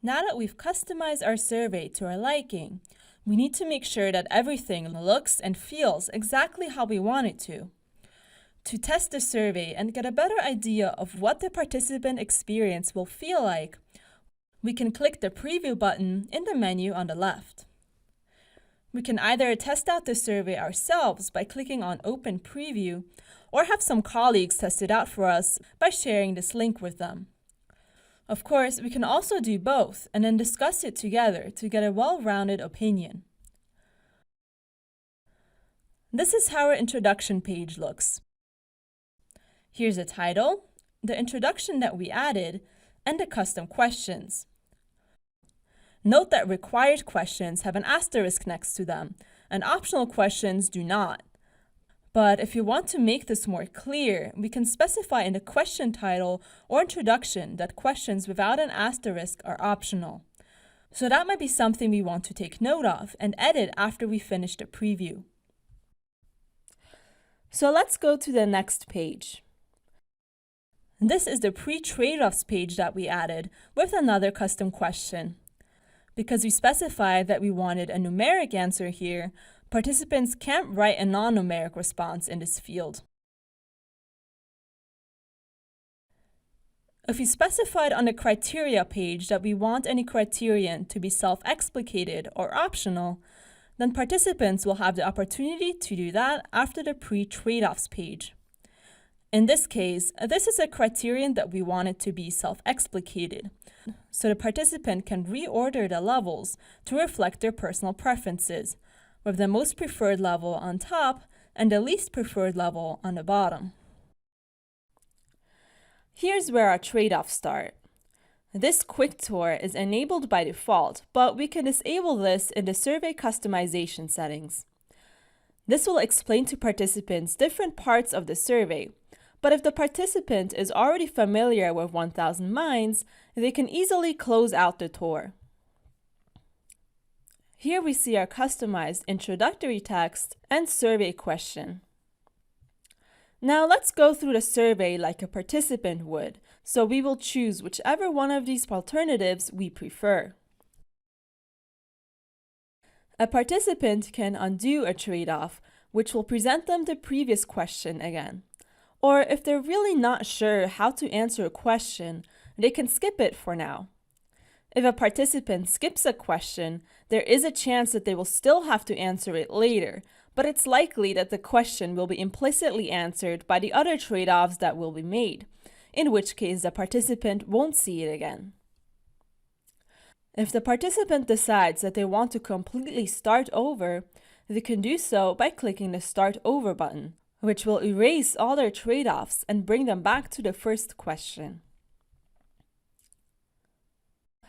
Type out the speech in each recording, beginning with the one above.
Now that we've customized our survey to our liking, we need to make sure that everything looks and feels exactly how we want it to. To test the survey and get a better idea of what the participant experience will feel like, we can click the Preview button in the menu on the left. We can either test out the survey ourselves by clicking on Open Preview, or have some colleagues test it out for us by sharing this link with them. Of course, we can also do both and then discuss it together to get a well-rounded opinion. This is how our introduction page looks. Here's a title, the introduction that we added, and the custom questions. Note that required questions have an asterisk next to them, and optional questions do not. But if you want to make this more clear, we can specify in the question title or introduction that questions without an asterisk are optional. So that might be something we want to take note of and edit after we finish the preview. So let's go to the next page. This is the pre-trade-offs page that we added with another custom question. Because we specified that we wanted a numeric answer here, participants can't write a non-numeric response in this field. If we specified on the criteria page that we want any criterion to be self-explicated or optional, then participants will have the opportunity to do that after the pre-trade-offs page. In this case, this is a criterion that we want it to be self-explicated, so the participant can reorder the levels to reflect their personal preferences, with the most preferred level on top and the least preferred level on the bottom. Here's where our trade-offs start. This quick tour is enabled by default, but we can disable this in the survey customization settings. This will explain to participants different parts of the survey, but if the participant is already familiar with 1000 minds, they can easily close out the tour. Here we see our customized introductory text and survey question. Now let's go through the survey like a participant would, so we will choose whichever one of these alternatives we prefer. A participant can undo a trade-off, which will present them the previous question again. Or if they're really not sure how to answer a question, they can skip it for now. If a participant skips a question, there is a chance that they will still have to answer it later, but it's likely that the question will be implicitly answered by the other trade-offs that will be made, in which case the participant won't see it again. If the participant decides that they want to completely start over, they can do so by clicking the Start Over button, which will erase all their trade-offs and bring them back to the first question.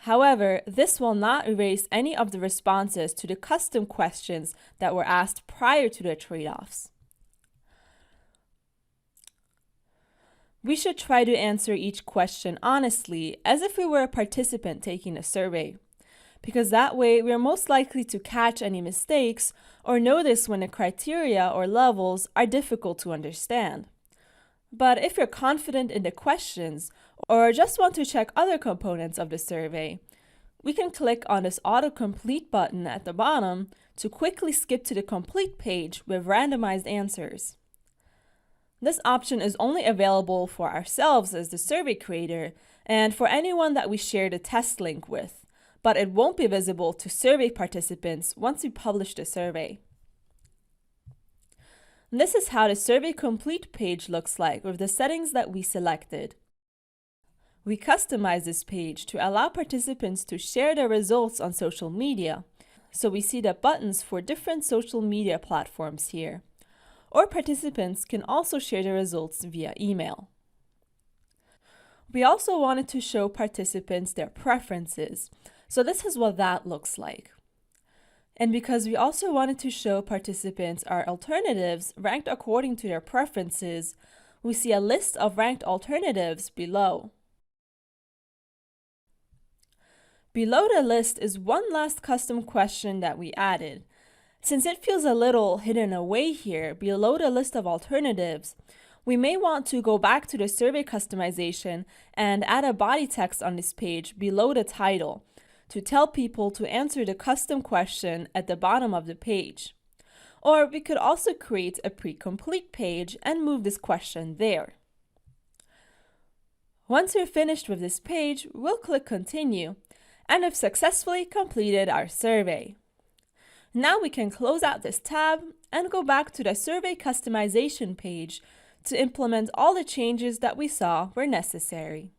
However, this will not erase any of the responses to the custom questions that were asked prior to the trade-offs. We should try to answer each question honestly, as if we were a participant taking a survey, because that way we are most likely to catch any mistakes or notice when the criteria or levels are difficult to understand. But if you're confident in the questions or just want to check other components of the survey, we can click on this autocomplete button at the bottom to quickly skip to the complete page with randomized answers. This option is only available for ourselves as the survey creator and for anyone that we share the test link with, but it won't be visible to survey participants once we publish the survey. This is how the survey complete page looks like with the settings that we selected. We customize this page to allow participants to share their results on social media, so we see the buttons for different social media platforms here. Or participants can also share the results via email. We also wanted to show participants their preferences, so this is what that looks like. And because we also wanted to show participants our alternatives ranked according to their preferences, we see a list of ranked alternatives below. Below the list is one last custom question that we added. Since it feels a little hidden away here below the list of alternatives, we may want to go back to the survey customization and add a body text on this page below the title, to tell people to answer the custom question at the bottom of the page. Or we could also create a pre-complete page and move this question there. Once we're finished with this page, we'll click Continue, and have successfully completed our survey. Now we can close out this tab and go back to the survey customization page to implement all the changes that we saw were necessary.